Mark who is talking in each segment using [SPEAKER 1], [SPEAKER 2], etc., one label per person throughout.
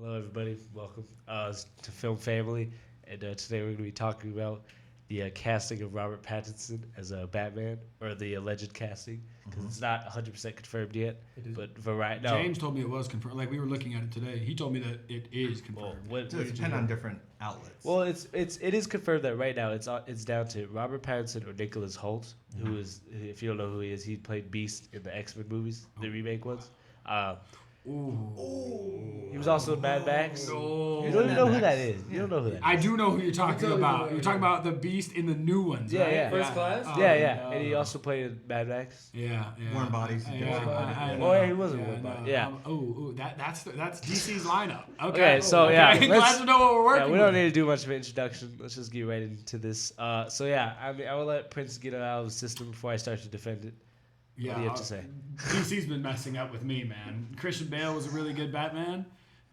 [SPEAKER 1] Hello, everybody. Welcome to Film Family. And today we're going to be talking about the casting of Robert Pattinson as Batman, or the alleged casting, because it's not 100% confirmed yet.
[SPEAKER 2] It is.
[SPEAKER 1] But Variety. No.
[SPEAKER 2] James told me it was confirmed. Like, we were looking at it today. He told me that it is confirmed.
[SPEAKER 1] Well,
[SPEAKER 3] It does depend on different outlets.
[SPEAKER 1] Well, it is confirmed that right now it's down to Robert Pattinson or Nicholas Hoult, who is, if you don't know who he is, he played Beast in the X-Men movies, the remake ones. He was also in Mad Max.
[SPEAKER 2] No.
[SPEAKER 1] You don't even know who that is. You don't know who that is.
[SPEAKER 2] I do know who you're talking about. You're talking about the Beast in the new ones,
[SPEAKER 1] Yeah,
[SPEAKER 2] right?
[SPEAKER 1] yeah.
[SPEAKER 4] First Class?
[SPEAKER 1] Yeah. And he also played in Mad Max.
[SPEAKER 2] Yeah.
[SPEAKER 3] Warm Bodies.
[SPEAKER 2] I
[SPEAKER 1] Oh, yeah, he was in Warm Bodies. Yeah.
[SPEAKER 2] That's DC's lineup.
[SPEAKER 1] Okay, so yeah.
[SPEAKER 2] Glad to know what we're working
[SPEAKER 1] Yeah, we
[SPEAKER 2] with.
[SPEAKER 1] don't need to do much of an introduction. Let's just get right into this. I will let Prince get it out of the system before I start to defend it.
[SPEAKER 2] Yeah,
[SPEAKER 1] what do you have to say?
[SPEAKER 2] DC's been messing up with me, man. Christian Bale was a really good Batman,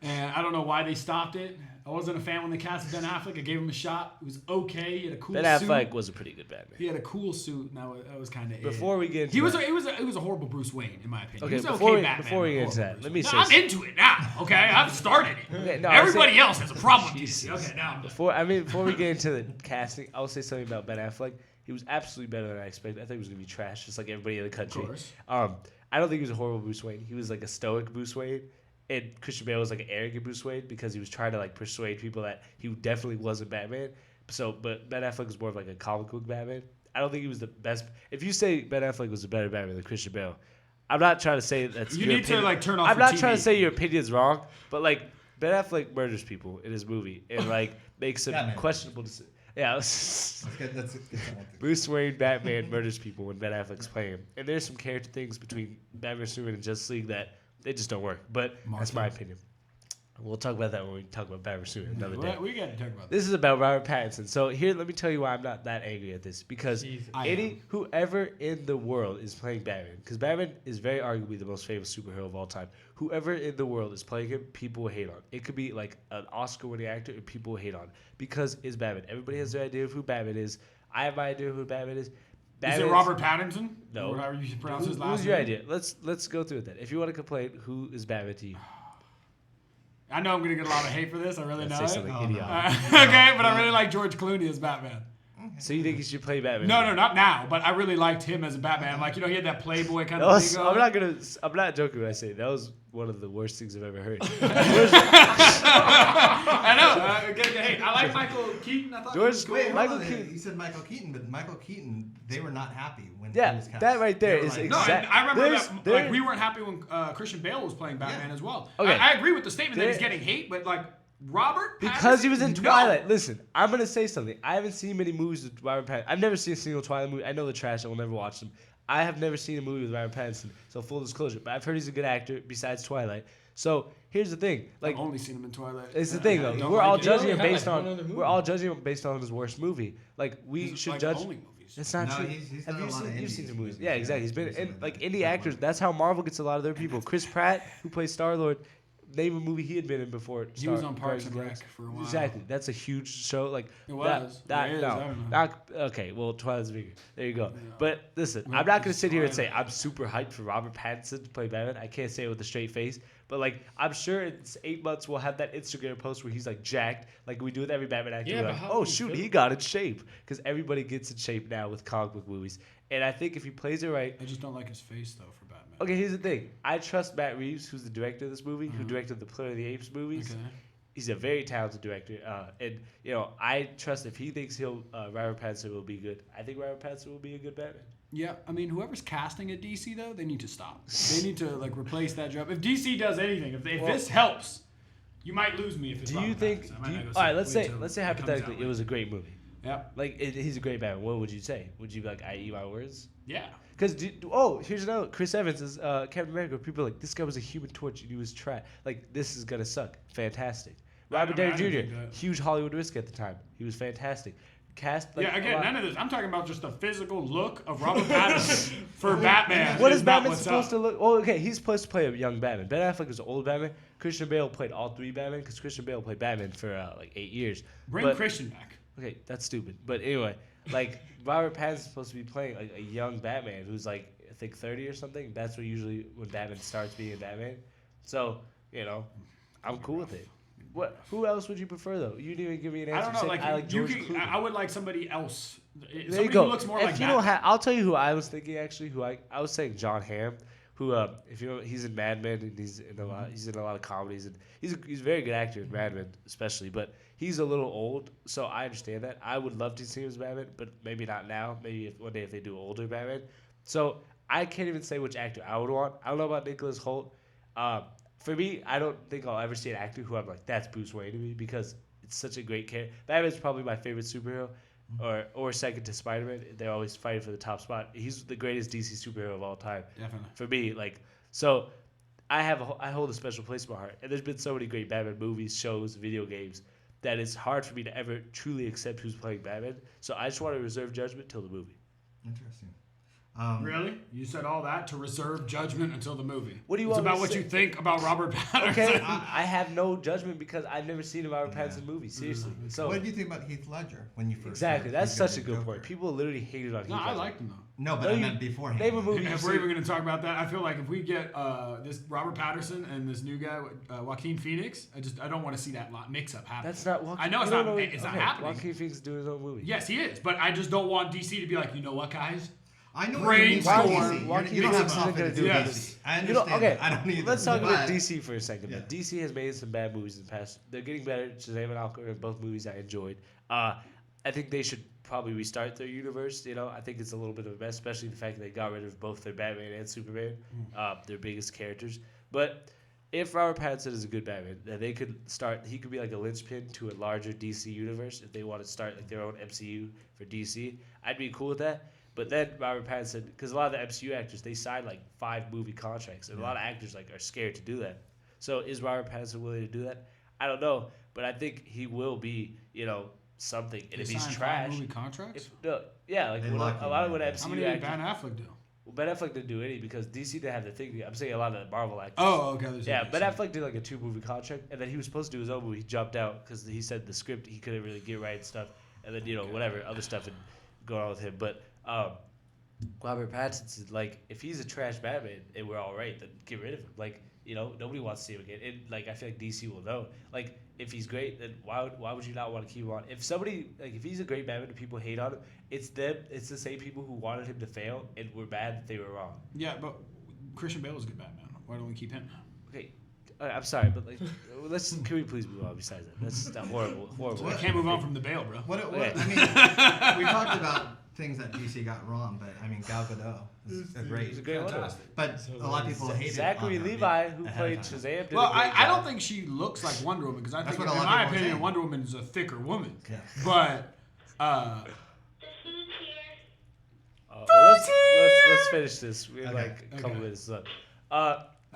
[SPEAKER 2] and I don't know why they stopped it. I wasn't a fan when they cast Ben Affleck. I gave him a shot. It was okay. He had a cool
[SPEAKER 1] Ben
[SPEAKER 2] suit.
[SPEAKER 1] Affleck was a pretty good Batman.
[SPEAKER 2] He had a cool suit, and that was kind of
[SPEAKER 1] Before we get into
[SPEAKER 2] he was
[SPEAKER 1] that-
[SPEAKER 2] a horrible Bruce Wayne, in my opinion.
[SPEAKER 1] Okay,
[SPEAKER 2] he was an
[SPEAKER 1] before
[SPEAKER 2] okay
[SPEAKER 1] we-
[SPEAKER 2] Batman,
[SPEAKER 1] before we
[SPEAKER 2] but
[SPEAKER 1] get into
[SPEAKER 2] horrible
[SPEAKER 1] that,
[SPEAKER 2] Bruce
[SPEAKER 1] let me
[SPEAKER 2] Wayne.
[SPEAKER 1] say
[SPEAKER 2] I'm
[SPEAKER 1] something.
[SPEAKER 2] into it now. Okay, I've started it.
[SPEAKER 1] Okay, no,
[SPEAKER 2] Everybody else has a problem with
[SPEAKER 1] Jesus.
[SPEAKER 2] DC. Okay, now I'm done.
[SPEAKER 1] Before we get into the casting, I'll say something about Ben Affleck. He was absolutely better than I expected. I thought he was gonna be trash, just like everybody in the country.
[SPEAKER 2] Of course.
[SPEAKER 1] I don't think he was a horrible Bruce Wayne. He was like a stoic Bruce Wayne, and Christian Bale was like an arrogant Bruce Wayne because he was trying to like persuade people that he definitely wasn't Batman. But Ben Affleck was more of like a comic book Batman. I don't think he was the best. If you say Ben Affleck was a better Batman than Christian Bale, I'm not trying to say that's
[SPEAKER 2] You
[SPEAKER 1] your
[SPEAKER 2] need to,
[SPEAKER 1] opinion.
[SPEAKER 2] like, turn off
[SPEAKER 1] I'm
[SPEAKER 2] your
[SPEAKER 1] not trying to
[SPEAKER 2] TV.
[SPEAKER 1] say your opinion's wrong, but like Ben Affleck murders people in his movie and like makes some
[SPEAKER 3] Batman.
[SPEAKER 1] questionable decisions. Yeah.
[SPEAKER 3] Let's get someone to-
[SPEAKER 1] Bruce Wayne Batman murders people when Ben Affleck's playing him. And there's some character things between Batman vs Superman and Justice League that they just don't work. But that's my opinion. We'll talk about that when we talk about Batman vs Superman another day.
[SPEAKER 2] We got to talk about
[SPEAKER 1] This is about Robert Pattinson. So here, let me tell you why I'm not that angry at this. Because whoever in the world is playing Batman, because Batman is very arguably the most famous superhero of all time. Whoever in the world is playing him, people will hate on. It could be like an Oscar-winning actor, and people will hate on because it's Batman. Everybody has their idea of who Batman is. I have my idea of who Batman is.
[SPEAKER 2] Is
[SPEAKER 1] Batman's-
[SPEAKER 2] it Robert Pattinson?
[SPEAKER 1] No.
[SPEAKER 2] Or however you pronounce his last
[SPEAKER 1] Who's your
[SPEAKER 2] name?
[SPEAKER 1] idea? Let's go through it then. If you want to complain, who is Batman to you?
[SPEAKER 2] I know I'm going to get a lot of hate for this. I really know
[SPEAKER 1] Say
[SPEAKER 2] it.
[SPEAKER 1] something
[SPEAKER 3] Oh,
[SPEAKER 1] idiotic.
[SPEAKER 2] Okay, but I really like George Clooney as Batman.
[SPEAKER 1] So you think he should play Batman?
[SPEAKER 2] No, not now. But I really liked him as a Batman. Like, he had that Playboy kind
[SPEAKER 1] That
[SPEAKER 2] of
[SPEAKER 1] was,
[SPEAKER 2] thing.
[SPEAKER 1] I'm not joking when I say that was one of the worst things I've ever heard.
[SPEAKER 2] I know. Hey, I like Michael Keaton. I thought he
[SPEAKER 1] George-
[SPEAKER 2] was cool.
[SPEAKER 3] Wait,
[SPEAKER 1] Michael
[SPEAKER 3] hold on.
[SPEAKER 1] Keaton.
[SPEAKER 3] You said Michael Keaton, but Michael Keaton, they were not happy when he
[SPEAKER 1] Yeah,
[SPEAKER 3] was cast.
[SPEAKER 1] that right there
[SPEAKER 3] They were
[SPEAKER 1] is
[SPEAKER 3] like,
[SPEAKER 2] No,
[SPEAKER 1] exact-
[SPEAKER 2] I remember
[SPEAKER 1] there's-
[SPEAKER 2] that.
[SPEAKER 1] there-
[SPEAKER 2] Like, we weren't happy when Christian Bale was playing Batman
[SPEAKER 3] Yeah.
[SPEAKER 2] as well.
[SPEAKER 1] Okay.
[SPEAKER 2] I agree with the statement that he's
[SPEAKER 1] There-
[SPEAKER 2] getting hate, but like Robert
[SPEAKER 1] Because he was in
[SPEAKER 2] Pattinson,
[SPEAKER 1] Twilight.
[SPEAKER 2] no.
[SPEAKER 1] Listen, I'm gonna say something. I haven't seen many movies with Robert Pattinson. I've never seen a single Twilight movie. I know the trash. I will never watch them. I have never seen a movie with Robert Pattinson. So full disclosure, but I've heard he's a good actor besides Twilight. So here's the thing. Like,
[SPEAKER 2] I've only seen him in Twilight.
[SPEAKER 1] it's the thing
[SPEAKER 2] I
[SPEAKER 1] though.
[SPEAKER 2] don't
[SPEAKER 1] We're
[SPEAKER 2] like
[SPEAKER 1] all
[SPEAKER 2] it.
[SPEAKER 1] judging him
[SPEAKER 4] only had,
[SPEAKER 1] based
[SPEAKER 4] like,
[SPEAKER 1] on.
[SPEAKER 4] one other movie.
[SPEAKER 1] We're all judging him based on his worst movie. Like we
[SPEAKER 2] He's
[SPEAKER 1] should
[SPEAKER 2] like
[SPEAKER 1] judge.
[SPEAKER 2] only movies.
[SPEAKER 1] That's not
[SPEAKER 3] No,
[SPEAKER 1] true.
[SPEAKER 3] he's
[SPEAKER 1] Have
[SPEAKER 3] done
[SPEAKER 1] you
[SPEAKER 3] a lot
[SPEAKER 1] seen?
[SPEAKER 3] of
[SPEAKER 1] You've seen
[SPEAKER 3] indie
[SPEAKER 1] some movies.
[SPEAKER 3] movies.
[SPEAKER 1] Yeah, exactly. He's been
[SPEAKER 3] He's
[SPEAKER 1] in
[SPEAKER 3] been
[SPEAKER 1] like
[SPEAKER 3] in
[SPEAKER 1] indie
[SPEAKER 3] a
[SPEAKER 1] actors.
[SPEAKER 3] lot.
[SPEAKER 1] That's how Marvel gets a lot of their people. Chris Pratt, who plays Star Lord. Name a movie he had been in before.
[SPEAKER 2] He was on Parks and Rec for a while.
[SPEAKER 1] Exactly. That's a huge show. Like
[SPEAKER 2] It was.
[SPEAKER 1] That
[SPEAKER 2] It is,
[SPEAKER 1] no.
[SPEAKER 2] I don't know.
[SPEAKER 1] Not, okay. Well, Twilight's bigger. There you go.
[SPEAKER 2] Yeah.
[SPEAKER 1] But listen,
[SPEAKER 2] Well,
[SPEAKER 1] I'm not gonna
[SPEAKER 2] it's
[SPEAKER 1] sit here and say
[SPEAKER 2] Twilight.
[SPEAKER 1] I'm super hyped for Robert Pattinson to play Batman. I can't say it with a straight face. But like, I'm sure in 8 months we'll have that Instagram post where he's like jacked, like we do with every Batman actor.
[SPEAKER 4] Yeah,
[SPEAKER 1] We're
[SPEAKER 4] but
[SPEAKER 1] like,
[SPEAKER 4] how
[SPEAKER 1] oh
[SPEAKER 4] do you
[SPEAKER 1] shoot,
[SPEAKER 4] feel?
[SPEAKER 1] he got in shape because everybody gets in shape now with comic book movies. And I think if he plays it right,
[SPEAKER 2] I just don't like his face though for Batman.
[SPEAKER 1] okay. Here's the thing: I trust Matt Reeves, who's the director of this movie, who directed the Planet of the Apes movies.
[SPEAKER 2] Okay.
[SPEAKER 1] He's a very talented director, and I trust if he thinks Robert Pattinson will be good. I think Robert Pattinson will be a good Batman.
[SPEAKER 2] Yeah, I mean, whoever's casting at DC though, they need to stop. They need to like replace that job. If DC does anything, if this helps, you might lose me if it's.
[SPEAKER 1] Do you
[SPEAKER 2] Robert
[SPEAKER 1] think?
[SPEAKER 2] Pattinson. I might not go
[SPEAKER 1] All
[SPEAKER 2] see
[SPEAKER 1] right,
[SPEAKER 2] it.
[SPEAKER 1] let's
[SPEAKER 2] Wait
[SPEAKER 1] say
[SPEAKER 2] till
[SPEAKER 1] let's say
[SPEAKER 2] it comes
[SPEAKER 1] hypothetically
[SPEAKER 2] out
[SPEAKER 1] it was a great movie.
[SPEAKER 2] Yeah.
[SPEAKER 1] Like he's a great Batman. What would you say? Would you be like, I eat my words?
[SPEAKER 2] Yeah.
[SPEAKER 1] Because here's another. Chris Evans is Captain America. People are like, this guy was a Human Torch and he was trash. Like, this is gonna suck. Fantastic. Robert
[SPEAKER 2] I mean,
[SPEAKER 1] Downey
[SPEAKER 2] I didn't
[SPEAKER 1] Jr.
[SPEAKER 2] think that.
[SPEAKER 1] Huge Hollywood risk at the time. He was fantastic. Cast like,
[SPEAKER 2] Yeah,
[SPEAKER 1] a
[SPEAKER 2] again,
[SPEAKER 1] lot-
[SPEAKER 2] none of this. I'm talking about just the physical look of Robert Pattinson for Batman.
[SPEAKER 1] What
[SPEAKER 2] is
[SPEAKER 1] is
[SPEAKER 2] not
[SPEAKER 1] Batman
[SPEAKER 2] what's
[SPEAKER 1] supposed
[SPEAKER 2] up.
[SPEAKER 1] to look? Oh, okay, he's supposed to play a young Batman. Ben Affleck was an old Batman. Christian Bale played all 3 Batman because Christian Bale played Batman for like 8 years.
[SPEAKER 2] Bring
[SPEAKER 1] But-
[SPEAKER 2] Christian back.
[SPEAKER 1] Okay, that's stupid. But anyway, like Robert Pattinson's supposed to be playing like a young Batman who's like I think 30 or something. That's when Batman starts being a Batman. So I'm cool with it. What? Who else would you prefer though? You didn't even give me an
[SPEAKER 2] I
[SPEAKER 1] answer.
[SPEAKER 2] don't know.
[SPEAKER 1] I like George Clooney.
[SPEAKER 2] I would like somebody else.
[SPEAKER 1] There
[SPEAKER 2] Somebody
[SPEAKER 1] you go.
[SPEAKER 2] who looks more
[SPEAKER 1] if
[SPEAKER 2] like
[SPEAKER 1] you
[SPEAKER 2] that.
[SPEAKER 1] don't have, I'll tell you who I was thinking actually. I was saying John Hamm, who if you know he's in Mad Men and he's in a lot of comedies and he's a very good actor in Mad Men especially, but he's a little old, so I understand that. I would love to see him as Batman, but maybe not now. Maybe one day if they do older Batman. So I can't even say which actor I would want. I don't know about Nicholas Hoult. For me, I don't think I'll ever see an actor who I'm like, that's Bruce Wayne to me because it's such a great character. Batman's probably my favorite superhero, or second to Spider-Man. They're always fighting for the top spot. He's the greatest DC superhero of all time.
[SPEAKER 2] Definitely.
[SPEAKER 1] For me, so I hold a special place in my heart. And there's been so many great Batman movies, shows, video games that it's hard for me to ever truly accept who's playing Batman. So I just want to reserve judgment till the movie.
[SPEAKER 3] Interesting.
[SPEAKER 2] Really? You said all that to reserve judgment until the movie.
[SPEAKER 1] What do you
[SPEAKER 2] it's
[SPEAKER 1] want me
[SPEAKER 2] about
[SPEAKER 1] to
[SPEAKER 2] what
[SPEAKER 1] say?
[SPEAKER 2] you think about Robert Pattinson.
[SPEAKER 1] Okay, I have no judgment because I've never seen a Robert Pattinson movie. Seriously. So
[SPEAKER 3] What did you think about Heath Ledger when you first?
[SPEAKER 1] exactly,
[SPEAKER 3] heard
[SPEAKER 1] that's
[SPEAKER 3] he was
[SPEAKER 1] such a
[SPEAKER 3] the
[SPEAKER 1] good
[SPEAKER 3] Joker?
[SPEAKER 1] point. People literally hated on Heath
[SPEAKER 2] No,
[SPEAKER 1] Ledger.
[SPEAKER 2] I liked him though.
[SPEAKER 3] No, but
[SPEAKER 1] No,
[SPEAKER 3] I
[SPEAKER 1] you-
[SPEAKER 3] meant beforehand.
[SPEAKER 1] Name a movie.
[SPEAKER 2] If
[SPEAKER 1] you've
[SPEAKER 2] we're
[SPEAKER 1] seen.
[SPEAKER 2] even going to talk about that, I feel like if we get this Robert Pattinson and this new guy, Joaquin Phoenix, I don't want to see that mix-up happen.
[SPEAKER 1] That's not Joaquin.
[SPEAKER 2] I know it's
[SPEAKER 1] you
[SPEAKER 2] not.
[SPEAKER 1] don't know-
[SPEAKER 2] It's not
[SPEAKER 1] okay,
[SPEAKER 2] happening.
[SPEAKER 1] Joaquin Phoenix is doing his own movie.
[SPEAKER 2] Yes, he is, but I just don't want DC to be like, you know what, guys?
[SPEAKER 3] I know what you mean by
[SPEAKER 2] Brainstorm.
[SPEAKER 3] DC. You don't have
[SPEAKER 1] Phoenix isn't
[SPEAKER 3] confidence
[SPEAKER 1] gonna
[SPEAKER 3] in
[SPEAKER 1] do
[SPEAKER 3] DC.
[SPEAKER 2] this.
[SPEAKER 3] I
[SPEAKER 1] You know,
[SPEAKER 3] understand.
[SPEAKER 1] okay,
[SPEAKER 3] I don't either.
[SPEAKER 1] let's talk about
[SPEAKER 3] but-
[SPEAKER 1] DC for a second.
[SPEAKER 3] Yeah.
[SPEAKER 1] DC has made some bad movies in the past. They're getting better. Shazam and Aquaman, both movies I enjoyed. I think they should probably restart their universe. You know, I think it's a little bit of a mess, especially the fact that they got rid of both their Batman and Superman, their biggest characters. But if Robert Pattinson is a good Batman, then they could start. He could be like a linchpin to a larger DC universe if they want to start like their own MCU for DC. I'd be cool with that. But then Robert Pattinson, because a lot of the MCU actors, they sign like 5 movie contracts, and a lot of actors like are scared to do that. So is Robert Pattinson willing to do that? I don't know, but I think he will be, something. And if he's trash,
[SPEAKER 2] movie contracts.
[SPEAKER 1] like
[SPEAKER 3] They
[SPEAKER 1] a
[SPEAKER 3] lock
[SPEAKER 1] lot of
[SPEAKER 3] him
[SPEAKER 1] what
[SPEAKER 3] in.
[SPEAKER 1] MCU
[SPEAKER 2] How many did
[SPEAKER 1] actors.
[SPEAKER 2] Ben Affleck do?
[SPEAKER 1] Well, Ben Affleck didn't do any because DC didn't have the thing. I'm saying a lot of the Marvel actors.
[SPEAKER 2] Oh, okay.
[SPEAKER 1] Yeah, Ben Affleck did like a 2-movie contract, and then he was supposed to do his own movie. He jumped out because he said the script he couldn't really get right and stuff, and then whatever other stuff had gone on with him. But Robert Pattinson, like, if he's a trash Batman and we're all right, then get rid of him. Like, nobody wants to see him again. And like, I feel like DC will know. Like, if he's great, then why would you not want to keep him on? If somebody if he's a great Batman and people hate on him, it's them. It's the same people who wanted him to fail and were mad that they were wrong.
[SPEAKER 2] Yeah, but Christian Bale is a good Batman. Why don't we keep him?
[SPEAKER 1] Okay, I'm sorry, but like, can we please move on? Besides that, that's just horrible.
[SPEAKER 2] I can't move on from the Bale, bro.
[SPEAKER 3] What
[SPEAKER 1] Okay.
[SPEAKER 3] I mean, we talked about things that DC got wrong, but I mean, Gal Gadot is a great.
[SPEAKER 1] He's a great one.
[SPEAKER 2] Fantastic.
[SPEAKER 3] But a lot of people hated
[SPEAKER 1] Zachary
[SPEAKER 3] on her
[SPEAKER 1] Levi, who
[SPEAKER 3] ahead of
[SPEAKER 1] played
[SPEAKER 3] time.
[SPEAKER 1] Shazam, did
[SPEAKER 2] Well,
[SPEAKER 1] a great
[SPEAKER 2] I
[SPEAKER 1] job.
[SPEAKER 2] don't think she looks like Wonder Woman because I
[SPEAKER 3] That's
[SPEAKER 2] think,
[SPEAKER 3] what
[SPEAKER 2] in
[SPEAKER 3] a lot of
[SPEAKER 2] my
[SPEAKER 3] people are
[SPEAKER 2] opinion,
[SPEAKER 3] saying.
[SPEAKER 2] Wonder Woman is a thicker woman.
[SPEAKER 3] Yeah.
[SPEAKER 2] But
[SPEAKER 1] Let's finish this. We have
[SPEAKER 3] Okay.
[SPEAKER 1] like a couple
[SPEAKER 2] Okay.
[SPEAKER 1] minutes left.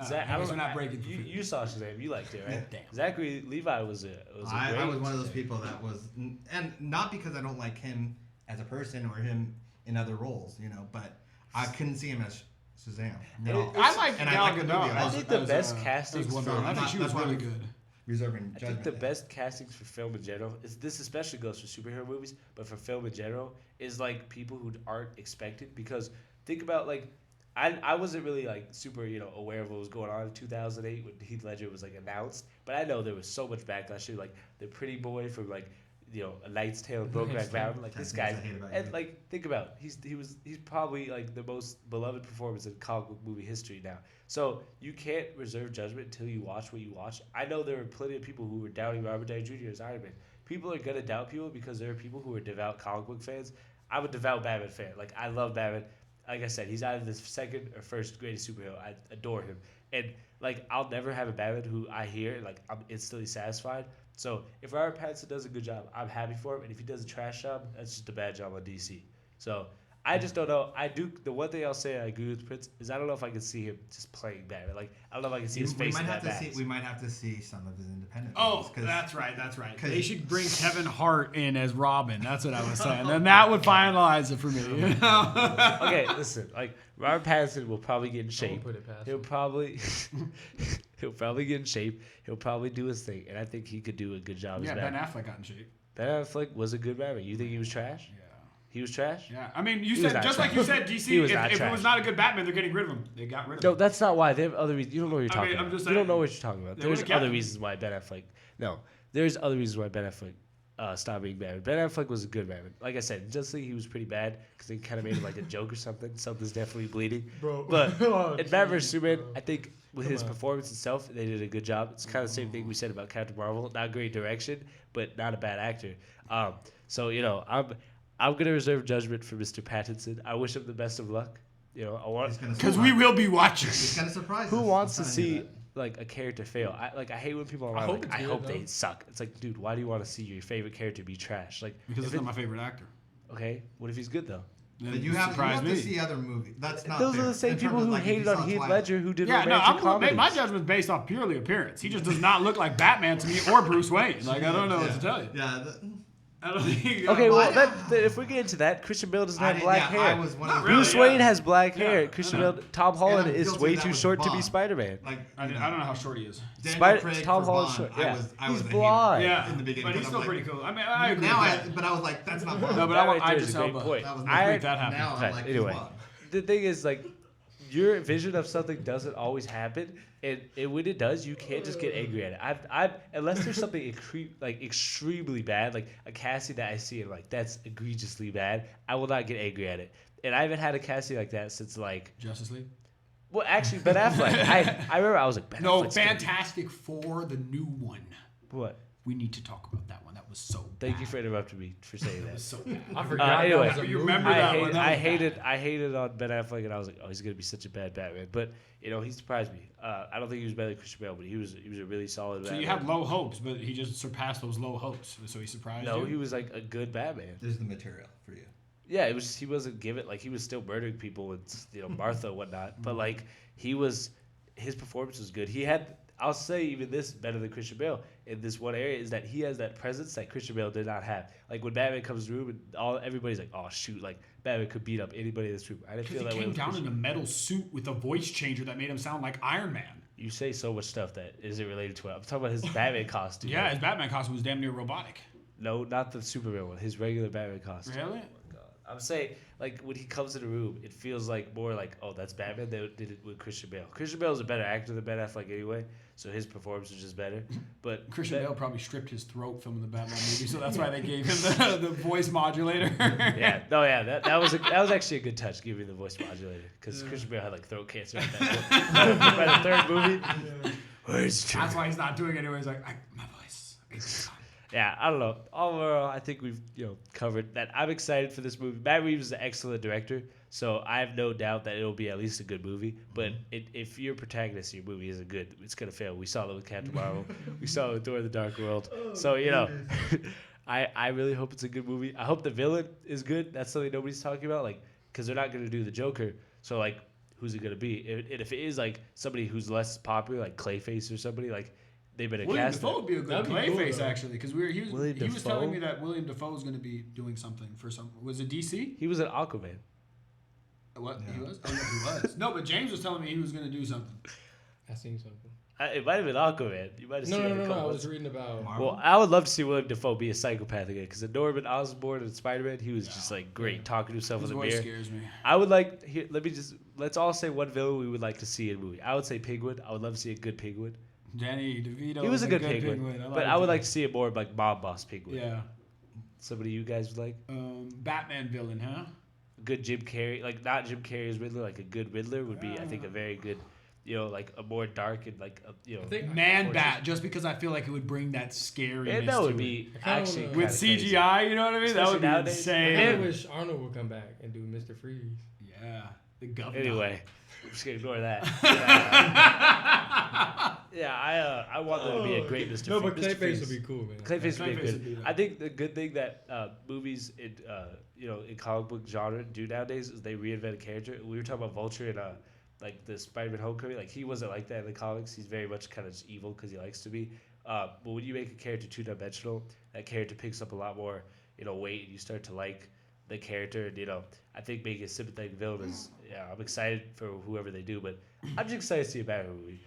[SPEAKER 1] Zach,
[SPEAKER 2] I guess we're not breaking for
[SPEAKER 1] you,
[SPEAKER 2] food.
[SPEAKER 1] you saw Shazam. You liked it, right?
[SPEAKER 2] Damn.
[SPEAKER 1] Zachary Levi was a
[SPEAKER 3] I
[SPEAKER 1] great
[SPEAKER 3] was one of those people that was, and not because I don't like him as a person or him in other roles, but I couldn't see him as Shazam. No,
[SPEAKER 2] I like
[SPEAKER 3] And I
[SPEAKER 2] Gal
[SPEAKER 3] like the
[SPEAKER 2] Gadot.
[SPEAKER 3] movie.
[SPEAKER 1] I think the best castings
[SPEAKER 2] as Wonder
[SPEAKER 1] for-
[SPEAKER 2] Woman. I think she was
[SPEAKER 3] That's why
[SPEAKER 2] really
[SPEAKER 3] I'm-
[SPEAKER 2] good.
[SPEAKER 3] reserving
[SPEAKER 1] I
[SPEAKER 3] judgment.
[SPEAKER 1] think the best castings for film in general is this especially goes for superhero movies, but for film in general is like people who aren't expected because think about like I wasn't really like super aware of what was going on in 2008 when Heath Ledger was like announced, but I know there was so much backlash to like the pretty boy from like A Knight's Tale and Brokeback Mountain, like this
[SPEAKER 3] 10
[SPEAKER 1] guy,
[SPEAKER 3] Things I Hate About
[SPEAKER 1] and
[SPEAKER 3] You.
[SPEAKER 1] like think about it. he's probably like the most beloved performance in comic book movie history now. So you can't reserve judgment until you watch what you watch. I know there were plenty of people who were doubting Robert Downey Jr. as Iron Man. People are gonna doubt people because there are people who are devout comic book fans. I'm a devout Batman fan. Like I love Batman. Like I said, he's either the second or first greatest superhero. I adore him, and like I'll never have a Batman who I hear and, like I'm instantly satisfied. So if Robert Pattinson does a good job, I'm happy for him, and if he does a trash job, that's just a bad job on DC. So I just don't know. The one thing I'll say I agree with Prince is I don't know if I can see him just playing Batman. Like I don't know if I can see his face in that mask.
[SPEAKER 3] We might have to see some of his independent.
[SPEAKER 2] Oh,
[SPEAKER 3] movies, 'cause-
[SPEAKER 2] that's right. That's right.
[SPEAKER 3] 'cause-
[SPEAKER 2] They should bring Kevin Hart in as Robin. That's what I was saying. Then that would finalize it for me.
[SPEAKER 1] Okay, listen. Like Robert Pattinson will probably get in shape.
[SPEAKER 4] put it past
[SPEAKER 1] He'll
[SPEAKER 4] him.
[SPEAKER 1] probably get in shape. He'll probably do his thing, and I think he could do a good job
[SPEAKER 2] Yeah,
[SPEAKER 1] as
[SPEAKER 2] Ben
[SPEAKER 1] Batman.
[SPEAKER 2] Affleck got in shape.
[SPEAKER 1] Ben Affleck was a good Batman. You think he was trash?
[SPEAKER 2] Yeah.
[SPEAKER 1] He was trash?
[SPEAKER 2] Yeah, I mean, you
[SPEAKER 1] He was
[SPEAKER 2] said
[SPEAKER 1] not
[SPEAKER 2] just like
[SPEAKER 1] trash.
[SPEAKER 2] you said, DC.
[SPEAKER 1] He was
[SPEAKER 2] If
[SPEAKER 1] not
[SPEAKER 2] it
[SPEAKER 1] trash.
[SPEAKER 2] was not a good Batman, they're getting rid of him. They got rid of
[SPEAKER 1] No,
[SPEAKER 2] him.
[SPEAKER 1] that's not why. They have other reasons. You don't know what you're talking
[SPEAKER 2] I'm
[SPEAKER 1] about.
[SPEAKER 2] just
[SPEAKER 1] You don't
[SPEAKER 2] saying.
[SPEAKER 1] know what you're talking about.
[SPEAKER 2] They
[SPEAKER 1] There's
[SPEAKER 2] would've kept
[SPEAKER 1] other
[SPEAKER 2] him.
[SPEAKER 1] reasons why Ben Affleck. No, there's other reasons why Ben Affleck stopped being Batman. Ben Affleck was a good Batman. Like I said, Justice League he was pretty bad because they kind of made him like a joke or something. Something's definitely bleeding.
[SPEAKER 4] Bro.
[SPEAKER 1] But
[SPEAKER 4] Oh,
[SPEAKER 1] in Batman vs
[SPEAKER 4] jeez,
[SPEAKER 1] Superman,
[SPEAKER 4] bro.
[SPEAKER 1] I think with
[SPEAKER 4] Come
[SPEAKER 1] his
[SPEAKER 4] on.
[SPEAKER 1] performance itself, they did a good job. It's kind of the same thing we said about Captain Marvel. Not great direction, but not a bad actor. So I'm gonna reserve judgment for Mr. Pattinson. I wish him the best of luck. I want
[SPEAKER 2] Because we will be watching.
[SPEAKER 3] It's kind of surprised.
[SPEAKER 1] who wants to see like a character fail? I hate when people are
[SPEAKER 4] I
[SPEAKER 1] like,
[SPEAKER 4] hope
[SPEAKER 1] I
[SPEAKER 4] it's
[SPEAKER 1] hope
[SPEAKER 4] good,
[SPEAKER 1] they
[SPEAKER 4] though.
[SPEAKER 1] suck. It's like, dude, why do you want to see your favorite character be trash? Like,
[SPEAKER 2] Because
[SPEAKER 1] if
[SPEAKER 2] it's not my favorite actor.
[SPEAKER 1] okay, what if he's good though?
[SPEAKER 2] Then
[SPEAKER 3] But you
[SPEAKER 2] it
[SPEAKER 3] have
[SPEAKER 2] surprised
[SPEAKER 3] to
[SPEAKER 2] me.
[SPEAKER 3] see other movies. That's not
[SPEAKER 1] Those
[SPEAKER 3] fair.
[SPEAKER 1] are the same
[SPEAKER 3] In terms
[SPEAKER 1] people
[SPEAKER 3] of,
[SPEAKER 1] who
[SPEAKER 3] like, if you
[SPEAKER 1] hated on
[SPEAKER 3] saw
[SPEAKER 1] Heath
[SPEAKER 3] Twilight.
[SPEAKER 1] Ledger who did
[SPEAKER 2] Yeah, no,
[SPEAKER 1] romantic
[SPEAKER 2] I'm gonna make my
[SPEAKER 1] comedies.
[SPEAKER 2] judgment based off purely appearance. He just does not look like Batman to me or Bruce Wayne. Like I don't know what to tell you.
[SPEAKER 3] Yeah.
[SPEAKER 2] I don't think.
[SPEAKER 1] Okay, well,
[SPEAKER 3] Well,
[SPEAKER 1] if we get into that, Christian Bale doesn't have
[SPEAKER 3] I
[SPEAKER 1] black hair.
[SPEAKER 3] I was one of
[SPEAKER 2] Not
[SPEAKER 3] the
[SPEAKER 2] really,
[SPEAKER 1] Bruce
[SPEAKER 2] yeah.
[SPEAKER 1] Wayne has black
[SPEAKER 2] Yeah,
[SPEAKER 1] hair.
[SPEAKER 2] I
[SPEAKER 1] Christian
[SPEAKER 2] know.
[SPEAKER 1] Bale, Tom Holland
[SPEAKER 3] I'm
[SPEAKER 1] is
[SPEAKER 3] guilty
[SPEAKER 1] way
[SPEAKER 3] that
[SPEAKER 1] too
[SPEAKER 3] was
[SPEAKER 1] short to be
[SPEAKER 3] Bond.
[SPEAKER 1] Spider-Man.
[SPEAKER 3] Like
[SPEAKER 2] I don't know how short he is.
[SPEAKER 3] Daniel Craig
[SPEAKER 1] Tom
[SPEAKER 3] for
[SPEAKER 1] Holland's
[SPEAKER 3] Bond,
[SPEAKER 1] short. Yeah,
[SPEAKER 3] I
[SPEAKER 1] he's
[SPEAKER 3] was a hater
[SPEAKER 1] blonde.
[SPEAKER 2] Yeah,
[SPEAKER 3] in the beginning.
[SPEAKER 2] but he's
[SPEAKER 3] I'm
[SPEAKER 2] still
[SPEAKER 3] like,
[SPEAKER 2] pretty cool. I mean, I agree.
[SPEAKER 3] Now
[SPEAKER 2] with that.
[SPEAKER 3] but I was like, that's not Bond.
[SPEAKER 2] No, but
[SPEAKER 1] That
[SPEAKER 2] I want
[SPEAKER 1] right there
[SPEAKER 2] Idris
[SPEAKER 1] is a great
[SPEAKER 2] Elba.
[SPEAKER 1] point.
[SPEAKER 3] That was
[SPEAKER 1] I-
[SPEAKER 2] Make that happen.
[SPEAKER 3] Now I'm like, he's
[SPEAKER 1] Anyway,
[SPEAKER 3] Bond.
[SPEAKER 1] the thing is, like, your vision of something doesn't always happen, and when it does, you can't just get angry at it. Unless there's something extremely bad, like a casting that I see and like that's egregiously bad, I will not get angry at it. And I haven't had a casting like that since like,
[SPEAKER 2] Justice League.
[SPEAKER 1] well, actually, Ben Affleck. I remember I was like, Ben
[SPEAKER 2] No,
[SPEAKER 1] Affleck's gonna be-
[SPEAKER 2] Fantastic Four, the new one.
[SPEAKER 1] What?
[SPEAKER 2] We need to talk about that one. That was so bad.
[SPEAKER 1] Thank you for interrupting me for saying
[SPEAKER 2] That
[SPEAKER 1] that.
[SPEAKER 2] was so bad.
[SPEAKER 4] I forgot
[SPEAKER 1] anyway,
[SPEAKER 4] that was a
[SPEAKER 2] you
[SPEAKER 4] movie.
[SPEAKER 2] remember that one? That was
[SPEAKER 1] I hated on Ben Affleck, and I was like, oh, he's gonna be such a bad Batman. But he surprised me. I don't think he was better than Christian Bale, but he was a really solid.
[SPEAKER 2] So
[SPEAKER 1] Batman.
[SPEAKER 2] you had low hopes, but he just surpassed those low hopes. So he surprised you.
[SPEAKER 1] No, he was like a good Batman.
[SPEAKER 3] There's the material for you.
[SPEAKER 1] Yeah, it was. He wasn't given like he was still murdering people with Martha and whatnot. But like his performance was good. He had. I'll say even this better than Christian Bale in this one area is that he has that presence that Christian Bale did not have. Like when Batman comes to the room and everybody's like, oh shoot, like Batman could beat up anybody in this room. I didn't feel
[SPEAKER 2] Because
[SPEAKER 1] that
[SPEAKER 2] he
[SPEAKER 1] way.
[SPEAKER 2] came
[SPEAKER 1] with
[SPEAKER 2] down
[SPEAKER 1] Christian.
[SPEAKER 2] in a metal suit with a voice changer that made him sound like Iron Man.
[SPEAKER 1] You say so much stuff that isn't related to it. I'm talking about his Batman costume.
[SPEAKER 2] Yeah, his Batman costume was damn near robotic.
[SPEAKER 1] No, not the Superman one. His regular Batman costume.
[SPEAKER 2] Really?
[SPEAKER 1] I'm saying, like, when he comes in the room, it feels like more like, oh, that's Batman. They did it with Christian Bale. Christian Bale is a better actor than Ben Affleck anyway, so his performance is just better. But
[SPEAKER 2] Christian Bale probably stripped his throat filming the Batman movie, so that's why they gave him the voice modulator.
[SPEAKER 1] that was actually a good touch, giving the voice modulator, because Christian Bale had like throat cancer at that point. By the third movie, where's Trevor?
[SPEAKER 2] That's why he's not doing it anyway. He's like, my voice.
[SPEAKER 1] Yeah, I don't know. Overall, I think we've covered that. I'm excited for this movie. Matt Reeves is an excellent director, so I have no doubt that it'll be at least a good movie. But if your protagonist in your movie isn't good, it's gonna fail. We saw that with Captain Marvel. We saw it with Thor: The Dark World. So I really hope it's a good movie. I hope the villain is good. That's something nobody's talking about, like because they're not gonna do the Joker. So like, who's it gonna be? If it is like somebody who's less popular, like Clayface or somebody like. They better
[SPEAKER 2] William
[SPEAKER 1] cast
[SPEAKER 2] Dafoe would be a good
[SPEAKER 4] That'd be cool,
[SPEAKER 2] Clayface
[SPEAKER 4] though.
[SPEAKER 2] actually, because he was
[SPEAKER 1] William
[SPEAKER 2] telling
[SPEAKER 1] Dafoe?
[SPEAKER 2] me that William Dafoe was going to be doing something for some. Was it DC?
[SPEAKER 1] He was an Aquaman.
[SPEAKER 2] What
[SPEAKER 3] Yeah.
[SPEAKER 2] he was? Oh no, he was. No, but James was telling me he was going to do something.
[SPEAKER 4] I seen something.
[SPEAKER 1] It might have been Aquaman. You might have seen it a
[SPEAKER 4] No.
[SPEAKER 1] couple
[SPEAKER 4] I was
[SPEAKER 1] months.
[SPEAKER 4] reading about.
[SPEAKER 3] Marvel?
[SPEAKER 1] Well, I would love to see William Dafoe be a psychopath again, because in Norman Osborn and Spider-Man, he was just like great talking to himself
[SPEAKER 2] His
[SPEAKER 1] in the
[SPEAKER 2] voice
[SPEAKER 1] mirror.
[SPEAKER 2] scares me.
[SPEAKER 1] I would like here. Let's all say one villain we would like to see in a movie. I would say Penguin. I would love to see a good Penguin.
[SPEAKER 2] Danny DeVito.
[SPEAKER 1] He was a good Penguin, but I would
[SPEAKER 2] him.
[SPEAKER 1] like to see it more like mob boss Penguin.
[SPEAKER 2] Yeah.
[SPEAKER 1] Somebody you guys would like.
[SPEAKER 2] Batman villain, huh?
[SPEAKER 1] Good Jim Carrey, like not Jim Carrey's Riddler, like a good Riddler would be, I think, a very good, like a more dark and like
[SPEAKER 4] I think
[SPEAKER 2] Man Bat, just because I feel like it would bring that scariness.
[SPEAKER 1] and that would
[SPEAKER 2] to
[SPEAKER 1] be
[SPEAKER 4] I kinda
[SPEAKER 1] actually
[SPEAKER 4] wanna-
[SPEAKER 2] with
[SPEAKER 1] kinda crazy.
[SPEAKER 2] CGI. You know what I mean? That would be
[SPEAKER 1] Especially nowadays.
[SPEAKER 4] I
[SPEAKER 2] insane.
[SPEAKER 4] kinda wish Arnold would come back and do Mr. Freeze.
[SPEAKER 2] Yeah, the governor.
[SPEAKER 1] Anyway, I'm just gonna ignore that. I want there to be a great Mr.
[SPEAKER 4] No, but
[SPEAKER 1] Mr.
[SPEAKER 4] Clayface
[SPEAKER 1] Freeze.
[SPEAKER 4] would be cool, man.
[SPEAKER 1] Clayface would be
[SPEAKER 2] Clayface would
[SPEAKER 1] good.
[SPEAKER 2] be that.
[SPEAKER 1] I think the good thing that movies in in comic book genre do nowadays is they reinvent a character. We were talking about Vulture in like the Spider-Man Homecoming. Like he wasn't like that in the comics. He's very much kind of just evil because he likes to be. But when you make a character two-dimensional, that character picks up a lot more weight, and you start to like the character. And I think making a sympathetic villain is I'm excited for whoever they do, but I'm just excited to see a Batman movie.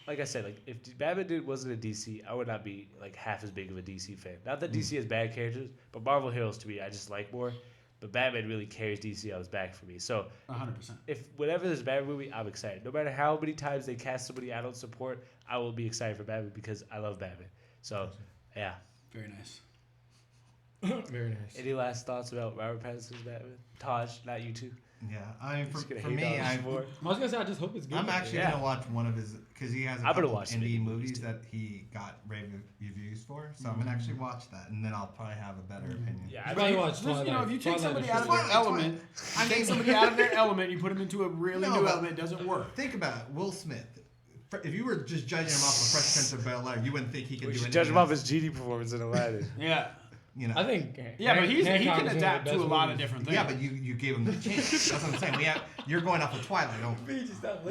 [SPEAKER 1] Like I said, like if Batman wasn't a DC, I would not be like half as big of a DC fan. Not that DC has bad characters, but Marvel heroes to me I just like more. but Batman really carries DC on his back for me. So
[SPEAKER 2] 100%.
[SPEAKER 1] if whenever there's a Batman movie, I'm excited. No matter how many times they cast somebody I don't support, I will be excited for Batman because I love Batman. So, yeah.
[SPEAKER 2] Very nice.
[SPEAKER 4] Very nice.
[SPEAKER 1] Any last thoughts about Robert Pattinson's Batman? Taj, not you two.
[SPEAKER 3] Yeah, I mean,
[SPEAKER 1] Just gonna
[SPEAKER 3] for
[SPEAKER 1] hate
[SPEAKER 3] me,
[SPEAKER 1] on us more.
[SPEAKER 4] I was gonna say I just hope it's good.
[SPEAKER 3] I'm actually
[SPEAKER 1] Yeah.
[SPEAKER 3] gonna watch one of his because he has a
[SPEAKER 1] I'm gonna
[SPEAKER 3] couple
[SPEAKER 1] watch some
[SPEAKER 3] indie
[SPEAKER 1] indie
[SPEAKER 3] movies
[SPEAKER 1] movies, too.
[SPEAKER 3] that he got rave reviews for. So I'm gonna actually watch that, and then I'll probably have a better opinion.
[SPEAKER 1] Yeah,
[SPEAKER 4] I
[SPEAKER 1] I
[SPEAKER 4] probably
[SPEAKER 1] mean,
[SPEAKER 4] watched Twilight.
[SPEAKER 2] You know, if you take
[SPEAKER 4] Twilight
[SPEAKER 2] somebody
[SPEAKER 4] is
[SPEAKER 2] out of
[SPEAKER 4] good.
[SPEAKER 2] their element, take somebody out of their element, you put them into a really
[SPEAKER 3] No,
[SPEAKER 2] new
[SPEAKER 3] but-
[SPEAKER 2] element, it doesn't work.
[SPEAKER 3] Think about it, Will Smith. If you were just judging him off of Fresh Prince of Bel-Air, you wouldn't think he could
[SPEAKER 1] we
[SPEAKER 3] do
[SPEAKER 1] should
[SPEAKER 3] anything
[SPEAKER 1] judge him off
[SPEAKER 3] else.
[SPEAKER 1] his GD performance in Aladdin.
[SPEAKER 2] Yeah.
[SPEAKER 3] You know.
[SPEAKER 4] I think.
[SPEAKER 2] Yeah, but he
[SPEAKER 4] Hancock
[SPEAKER 2] can
[SPEAKER 4] is one of the
[SPEAKER 2] adapt to
[SPEAKER 4] best
[SPEAKER 2] a lot of
[SPEAKER 4] movies.
[SPEAKER 2] different things.
[SPEAKER 3] Yeah, but you gave him the chance. That's what I'm saying. You're going off of Twilight. Don't.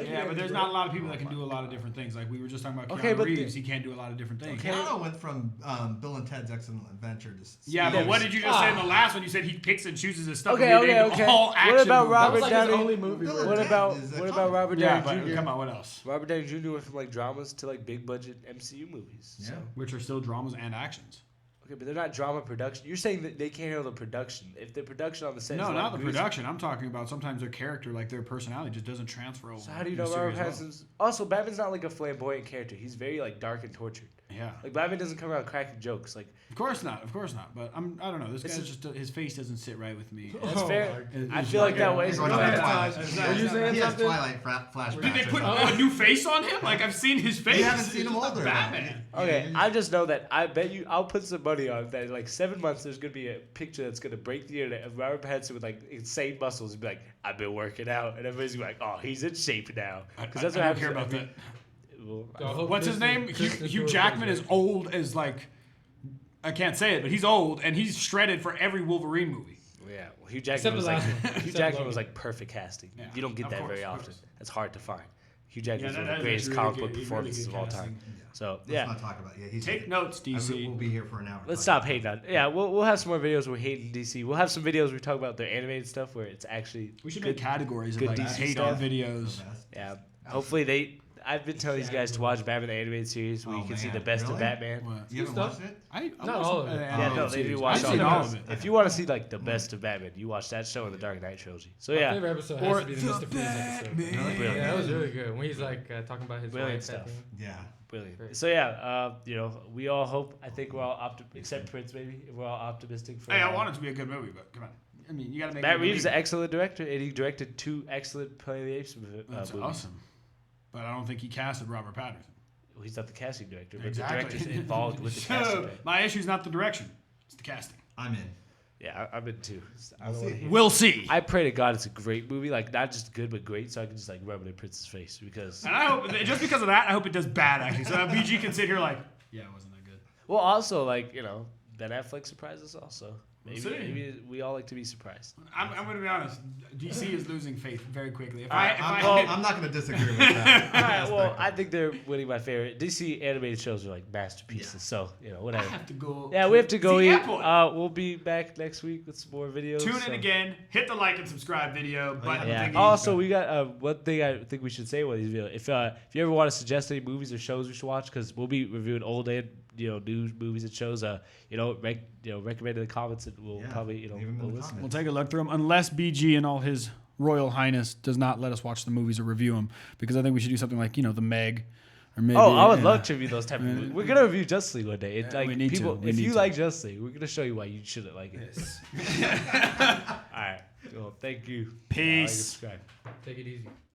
[SPEAKER 2] Yeah, but there's not a lot of people that can do a lot of different things. Like we were just talking about
[SPEAKER 1] Okay,
[SPEAKER 2] Keanu
[SPEAKER 1] but
[SPEAKER 2] Reeves, he can't do a lot of different things.
[SPEAKER 3] Keanu went from Bill and Ted's Excellent Adventure to.
[SPEAKER 2] Yeah, but what did you just say in the last one? You said he picks and chooses his stuff.
[SPEAKER 1] Okay,
[SPEAKER 2] and he
[SPEAKER 1] okay,
[SPEAKER 2] named
[SPEAKER 1] okay.
[SPEAKER 2] All action
[SPEAKER 1] What about
[SPEAKER 2] movies.
[SPEAKER 4] That
[SPEAKER 1] Robert
[SPEAKER 4] was like his
[SPEAKER 1] Downey?
[SPEAKER 4] only movie.
[SPEAKER 3] Bill
[SPEAKER 4] where-
[SPEAKER 3] and
[SPEAKER 1] What
[SPEAKER 3] Ted
[SPEAKER 1] about
[SPEAKER 3] is a
[SPEAKER 1] what about
[SPEAKER 3] comedy.
[SPEAKER 1] Robert
[SPEAKER 2] Yeah,
[SPEAKER 1] Downey
[SPEAKER 2] but
[SPEAKER 1] Jr.?
[SPEAKER 2] come on, what else?
[SPEAKER 1] Robert Downey Jr. went from like dramas to like big budget MCU movies.
[SPEAKER 3] Yeah.
[SPEAKER 1] So.
[SPEAKER 2] Which are still dramas and actions.
[SPEAKER 1] Okay, but they're not drama production. You're saying that they can't handle the production. If the production on the set,
[SPEAKER 2] No,
[SPEAKER 1] is a lot
[SPEAKER 2] not the
[SPEAKER 1] of grease-
[SPEAKER 2] production. I'm talking about sometimes their character, like their personality, just doesn't transfer over.
[SPEAKER 1] So how do you
[SPEAKER 2] in a
[SPEAKER 1] know Robert
[SPEAKER 2] serious role.
[SPEAKER 1] Pattinson's? Also, Batman's not like a flamboyant character. He's very like dark and tortured.
[SPEAKER 2] Yeah,
[SPEAKER 1] Like Batman doesn't come around cracking jokes. Like
[SPEAKER 2] of course not. But I don't know. This
[SPEAKER 1] It's
[SPEAKER 2] guy's
[SPEAKER 1] a-
[SPEAKER 2] just his face doesn't sit right with me.
[SPEAKER 1] that's
[SPEAKER 4] Oh,
[SPEAKER 1] fair.
[SPEAKER 2] It's
[SPEAKER 1] I
[SPEAKER 2] just
[SPEAKER 1] feel like that
[SPEAKER 2] yeah.
[SPEAKER 1] way.
[SPEAKER 3] He's
[SPEAKER 1] So
[SPEAKER 3] going
[SPEAKER 1] go
[SPEAKER 3] off
[SPEAKER 1] ahead,
[SPEAKER 3] of
[SPEAKER 1] Taj.
[SPEAKER 3] Twilight.
[SPEAKER 4] Were you saying
[SPEAKER 3] He has
[SPEAKER 4] something?
[SPEAKER 3] Twilight flashbacks.
[SPEAKER 2] Did they put
[SPEAKER 3] or
[SPEAKER 2] a new face on him? Like I've seen his face.
[SPEAKER 3] You haven't seen him
[SPEAKER 2] It's
[SPEAKER 3] older.
[SPEAKER 2] Batman.
[SPEAKER 1] Okay, I just know that I bet you I'll put some money on that in like 7 months there's gonna be a picture that's gonna break the internet of Robert Pattinson with like insane muscles and be like, I've been working out, and everybody's gonna be like, oh, he's in shape now. Because that's what
[SPEAKER 2] I don't
[SPEAKER 1] happens.
[SPEAKER 2] care about
[SPEAKER 1] every-
[SPEAKER 2] that.
[SPEAKER 1] Well,
[SPEAKER 4] So I hope
[SPEAKER 2] What's his
[SPEAKER 4] Kristen-
[SPEAKER 2] name?
[SPEAKER 4] Kristen
[SPEAKER 2] Hugh
[SPEAKER 4] Stewart
[SPEAKER 2] Jackman
[SPEAKER 4] goes
[SPEAKER 2] is
[SPEAKER 4] back.
[SPEAKER 2] old as like I can't say it, but he's old and he's shredded for every Wolverine movie.
[SPEAKER 1] yeah, well, Hugh
[SPEAKER 4] Except
[SPEAKER 1] Jackman was
[SPEAKER 4] the
[SPEAKER 1] like
[SPEAKER 4] last one.
[SPEAKER 1] Hugh
[SPEAKER 4] Except
[SPEAKER 1] Jackman
[SPEAKER 4] Logan.
[SPEAKER 1] was like perfect casting.
[SPEAKER 2] Yeah,
[SPEAKER 1] You don't get
[SPEAKER 2] of
[SPEAKER 1] that
[SPEAKER 2] course,
[SPEAKER 1] very
[SPEAKER 2] of
[SPEAKER 1] often.
[SPEAKER 2] course.
[SPEAKER 1] That's hard to find. Hugh Jackman's
[SPEAKER 2] Yeah,
[SPEAKER 1] one
[SPEAKER 2] that
[SPEAKER 1] of the
[SPEAKER 2] is
[SPEAKER 1] greatest
[SPEAKER 2] really
[SPEAKER 1] comic
[SPEAKER 2] good-
[SPEAKER 1] book
[SPEAKER 2] really
[SPEAKER 1] performances
[SPEAKER 2] good
[SPEAKER 1] of all
[SPEAKER 2] casting.
[SPEAKER 1] time. So
[SPEAKER 3] Let's
[SPEAKER 1] yeah,
[SPEAKER 3] not talk about. Yeah, he's
[SPEAKER 2] Take notes, DC.
[SPEAKER 3] We'll be here for an hour.
[SPEAKER 1] let's stop hating on. Yeah, we'll have some more videos where we're hating DC. We'll have some videos where we talk about their animated stuff where it's actually
[SPEAKER 2] We should
[SPEAKER 1] good.
[SPEAKER 2] make categories of
[SPEAKER 1] good
[SPEAKER 2] like
[SPEAKER 1] DC
[SPEAKER 2] hate on
[SPEAKER 1] stuff.
[SPEAKER 2] videos.
[SPEAKER 1] Yeah, hopefully they. I've been telling these guys to watch Batman the animated series where
[SPEAKER 3] Oh,
[SPEAKER 1] you can see
[SPEAKER 3] man.
[SPEAKER 1] the best of
[SPEAKER 3] Really?
[SPEAKER 1] Batman.
[SPEAKER 2] What?
[SPEAKER 3] You haven't
[SPEAKER 4] stuff?
[SPEAKER 3] watched it?
[SPEAKER 2] I
[SPEAKER 4] Not
[SPEAKER 2] watched
[SPEAKER 4] all of it.
[SPEAKER 2] the
[SPEAKER 1] Yeah,
[SPEAKER 2] animated
[SPEAKER 1] no, they
[SPEAKER 2] series.
[SPEAKER 1] do watch
[SPEAKER 2] I've
[SPEAKER 1] all
[SPEAKER 2] seen
[SPEAKER 1] of
[SPEAKER 2] all
[SPEAKER 1] it.
[SPEAKER 2] of it.
[SPEAKER 1] If you want to see like the best of Batman, you watch that show in the Dark Knight trilogy. So
[SPEAKER 4] My
[SPEAKER 1] yeah,
[SPEAKER 4] favorite episode
[SPEAKER 2] Or
[SPEAKER 4] has to be the Mr. Freeze episode.
[SPEAKER 2] Batman.
[SPEAKER 1] Brilliant.
[SPEAKER 4] Yeah, that was really good. When he's like talking about his
[SPEAKER 1] Brilliant
[SPEAKER 4] wife.
[SPEAKER 1] stuff.
[SPEAKER 4] That thing.
[SPEAKER 3] Yeah.
[SPEAKER 1] brilliant.
[SPEAKER 4] Great.
[SPEAKER 1] So yeah, we all hope. I think we're all except Prince maybe. We're all optimistic for.
[SPEAKER 2] Hey, I want it to be a good movie, but come on. I mean, you got to make.
[SPEAKER 1] Matt
[SPEAKER 2] it
[SPEAKER 1] Reeves is an
[SPEAKER 2] believable.
[SPEAKER 1] excellent director, and he directed 2 excellent Planet of the Apes
[SPEAKER 2] That's
[SPEAKER 1] movies.
[SPEAKER 2] awesome. But I don't think he casted Robert Pattinson.
[SPEAKER 1] Well, he's not the casting director, but
[SPEAKER 2] Exactly.
[SPEAKER 1] the director's involved with the
[SPEAKER 2] So,
[SPEAKER 1] casting. Director.
[SPEAKER 2] my issue's not the direction; it's the casting.
[SPEAKER 3] I'm in.
[SPEAKER 1] Yeah, I'm in too. I
[SPEAKER 3] We'll
[SPEAKER 1] don't want to
[SPEAKER 3] see.
[SPEAKER 1] hear.
[SPEAKER 2] We'll see.
[SPEAKER 1] I pray to God it's a great movie, like not just good but great, so I can just like rub it in Prince's face because.
[SPEAKER 2] And I hope just because of that, I hope it does bad actually. So BG can sit here like, yeah, it wasn't that good.
[SPEAKER 1] Well, also like Ben Affleck surprised us also.
[SPEAKER 2] We'll
[SPEAKER 1] Maybe,
[SPEAKER 2] see.
[SPEAKER 1] maybe we all like to be surprised.
[SPEAKER 2] I'm going to be honest. DC is losing faith very quickly. If
[SPEAKER 1] Alright,
[SPEAKER 3] I'm not going to disagree with that.
[SPEAKER 1] All right, well, I think they're winning my favorite. DC animated shows are like masterpieces,
[SPEAKER 3] Yeah.
[SPEAKER 1] so
[SPEAKER 2] I
[SPEAKER 1] whatever.
[SPEAKER 2] have to go.
[SPEAKER 1] Yeah, we have to go
[SPEAKER 2] the
[SPEAKER 1] eat.
[SPEAKER 2] airport.
[SPEAKER 1] We'll be back next week with some more videos.
[SPEAKER 2] Tune in
[SPEAKER 1] so-
[SPEAKER 2] again. Hit the like and subscribe video button.
[SPEAKER 1] Yeah.
[SPEAKER 2] thingy.
[SPEAKER 1] Also, we got one thing I think we should say with these videos. If you ever want to suggest any movies or shows we should watch, because we'll be reviewing old and new movies and shows. Recommend in the comments, and we'll probably
[SPEAKER 3] leave 'em in
[SPEAKER 1] we'll
[SPEAKER 3] the
[SPEAKER 1] listen.
[SPEAKER 2] We'll take a look through them, unless BG and all his Royal Highness does not let us watch the movies or review them, because I think we should do something like The Meg, or maybe.
[SPEAKER 1] Oh, I would love to review those type of movies. We're gonna review Justice League one day. It,
[SPEAKER 2] Yeah,
[SPEAKER 1] like
[SPEAKER 2] we need to.
[SPEAKER 1] people,
[SPEAKER 2] We
[SPEAKER 1] if
[SPEAKER 2] need
[SPEAKER 1] you
[SPEAKER 2] to.
[SPEAKER 1] like Justice League, we're gonna show you why you shouldn't like it.
[SPEAKER 3] Yes.
[SPEAKER 1] All right. Well, thank you.
[SPEAKER 2] Peace.
[SPEAKER 1] Like and subscribe.
[SPEAKER 4] Take it easy.